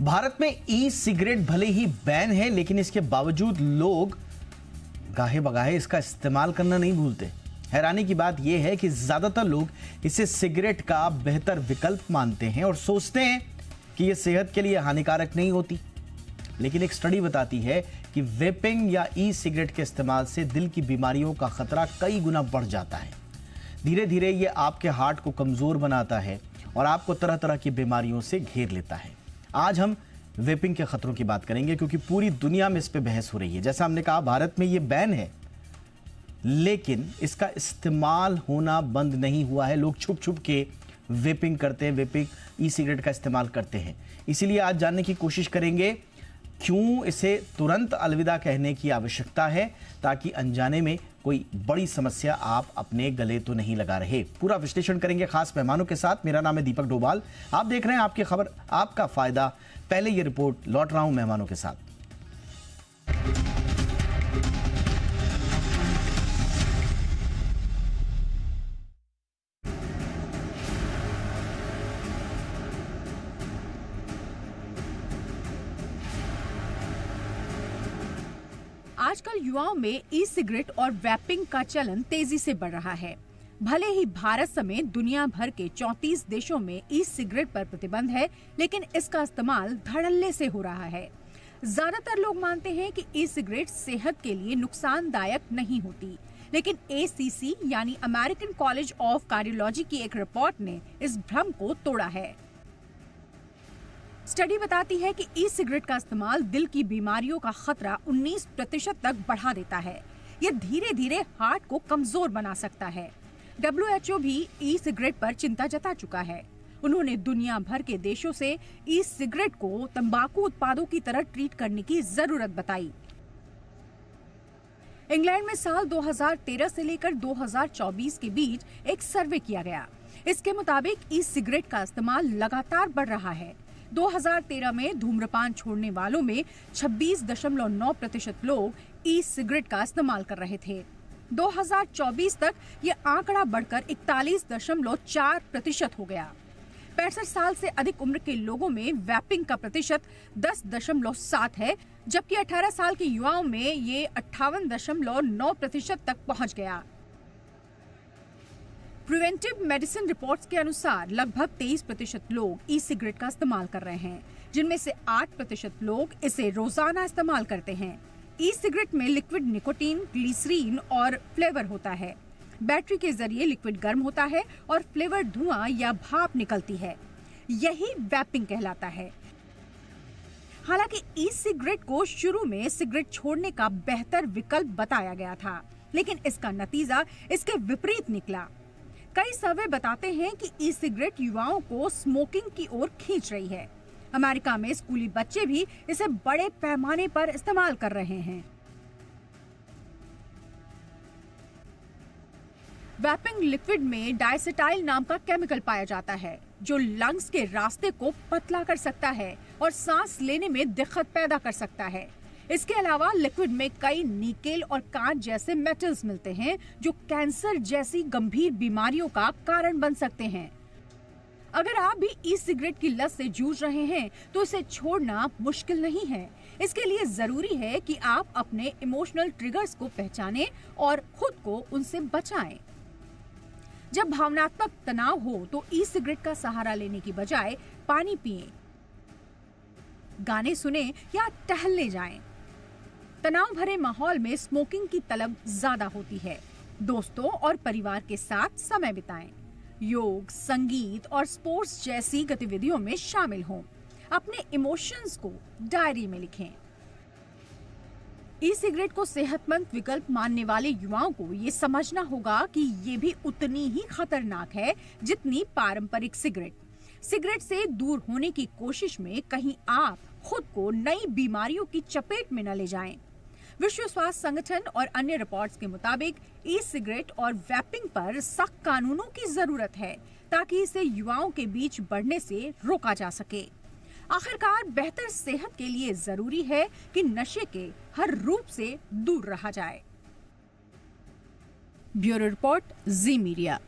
भारत में e cigarette भले ही ban है, लेकिन इसके बावजूद लोग गाहे बगाहे इसका इस्तेमाल करना नहीं भूलते। हैरानी की बात यह है कि ज्यादातर लोग इसे सिगरेट का बेहतर विकल्प मानते हैं और सोचते हैं कि यह सेहत के लिए हानिकारक नहीं होती। लेकिन एक स्टडी बताती है कि वेपिंग या ई सिगरेट के इस्तेमाल से दिल की बीमारियों का खतरा कई गुना बढ़ जाता है। धीरे धीरे यह आपके हार्ट को कमजोर बनाता है और आपको तरह तरह की बीमारियों से घेर लेता है। आज हम वेपिंग के खतरों की बात करेंगे, क्योंकि पूरी दुनिया में इस पे बहस हो रही है। जैसा हमने कहा, भारत में ये बैन है, लेकिन इसका इस्तेमाल होना बंद नहीं हुआ है। लोग छुप छुप के वेपिंग करते हैं, वेपिंग ई सिगरेट का इस्तेमाल करते हैं। इसीलिए आज जानने की कोशिश करेंगे क्यों इसे तुरंत अलविदा कहने की आवश्यकता है, ताकि अनजाने में कोई बड़ी समस्या आप अपने गले तो नहीं लगा रहे। पूरा विश्लेषण करेंगे खास मेहमानों के साथ। मेरा नाम है दीपक डोभाल, आप देख रहे हैं आपकी खबर आपका फायदा। पहले ये रिपोर्ट लौट रहा हूं मेहमानों के साथ। आजकल युवाओं में ई सिगरेट और वैपिंग का चलन तेजी से बढ़ रहा है। भले ही भारत समेत दुनिया भर के 34 देशों में ई सिगरेट पर प्रतिबंध है, लेकिन इसका इस्तेमाल धड़ल्ले से हो रहा है। ज्यादातर लोग मानते हैं कि ई सिगरेट सेहत के लिए नुकसानदायक नहीं होती, लेकिन ACC यानी अमेरिकन कॉलेज ऑफ कार्डियोलॉजी की एक रिपोर्ट ने इस भ्रम को तोड़ा है। स्टडी बताती है कि ई सिगरेट का इस्तेमाल दिल की बीमारियों का खतरा 19% तक बढ़ा देता है। ये धीरे धीरे हार्ट को कमजोर बना सकता है। WHO भी ई सिगरेट पर चिंता जता चुका है। उन्होंने दुनिया भर के देशों से ई सिगरेट को तंबाकू उत्पादों की तरह ट्रीट करने की जरूरत बताई। इंग्लैंड में साल 2013 से लेकर 2024 के बीच एक सर्वे किया गया। इसके मुताबिक ई सिगरेट का इस्तेमाल लगातार बढ़ रहा है। 2013 में धूम्रपान छोड़ने वालों में 26.9% लोग ई सिगरेट का इस्तेमाल कर रहे थे। 2024 तक ये आंकड़ा बढ़कर 41.4% हो गया। 65 साल से अधिक उम्र के लोगों में वैपिंग का प्रतिशत 10.7 है, जबकि 18 साल के युवाओं में ये 58.9% तक पहुंच गया। प्रिवेंटिव मेडिसिन रिपोर्ट्स के अनुसार लगभग 23% लोग ई सिगरेट का इस्तेमाल कर रहे हैं, जिनमें से 8% लोग इसे रोजाना इस्तेमाल करते हैं। ई सिगरेट में लिक्विड निकोटीन, ग्लिसरीन और फ्लेवर होता है। बैटरी के जरिए लिक्विड गर्म होता है और फ्लेवर धुआं या भाप निकलती है। यही वैपिंग कहलाता है। हालांकि ई सिगरेट को शुरू में सिगरेट छोड़ने का बेहतर विकल्प बताया गया था, लेकिन इसका नतीजा इसके विपरीत निकला। कई सर्वे बताते हैं कि ई सिगरेट युवाओं को स्मोकिंग की ओर खींच रही है। अमेरिका में स्कूली बच्चे भी इसे बड़े पैमाने पर इस्तेमाल कर रहे हैं। वैपिंग लिक्विड में डायसेटाइल नाम का केमिकल पाया जाता है, जो लंग्स के रास्ते को पतला कर सकता है और सांस लेने में दिक्कत पैदा कर सकता है। इसके अलावा लिक्विड में कई निकेल और कांच जैसे मेटल्स मिलते हैं, जो कैंसर जैसी गंभीर बीमारियों का कारण बन सकते हैं। अगर आप भी ई सिगरेट की लत से जूझ रहे हैं, तो इसे छोड़ना मुश्किल नहीं है। इसके लिए जरूरी है कि आप अपने इमोशनल ट्रिगर्स को पहचानें और खुद को उनसे बचाएं। जब भावनात्मक तनाव हो तो ई सिगरेट का सहारा लेने की बजाय पानी पिएं, गाने सुने या टहलने जाएं। तनाव भरे माहौल में स्मोकिंग की तलब ज्यादा होती है। दोस्तों और परिवार के साथ समय बिताएं। योग, संगीत और स्पोर्ट्स जैसी गतिविधियों में शामिल हों। अपने इमोशंस को डायरी में लिखें। ई सिगरेट को सेहतमंद विकल्प मानने वाले युवाओं को ये समझना होगा कि ये भी उतनी ही खतरनाक है जितनी पारंपरिक सिगरेट। सिगरेट से दूर होने की कोशिश में कहीं आप खुद को नई बीमारियों की चपेट में न ले जाएं। विश्व स्वास्थ्य संगठन और अन्य रिपोर्ट्स के मुताबिक ई सिगरेट और वैपिंग पर सख्त कानूनों की जरूरत है, ताकि इसे युवाओं के बीच बढ़ने से रोका जा सके। आखिरकार बेहतर सेहत के लिए जरूरी है कि नशे के हर रूप से दूर रहा जाए। ब्यूरो रिपोर्ट, जी मीडिया।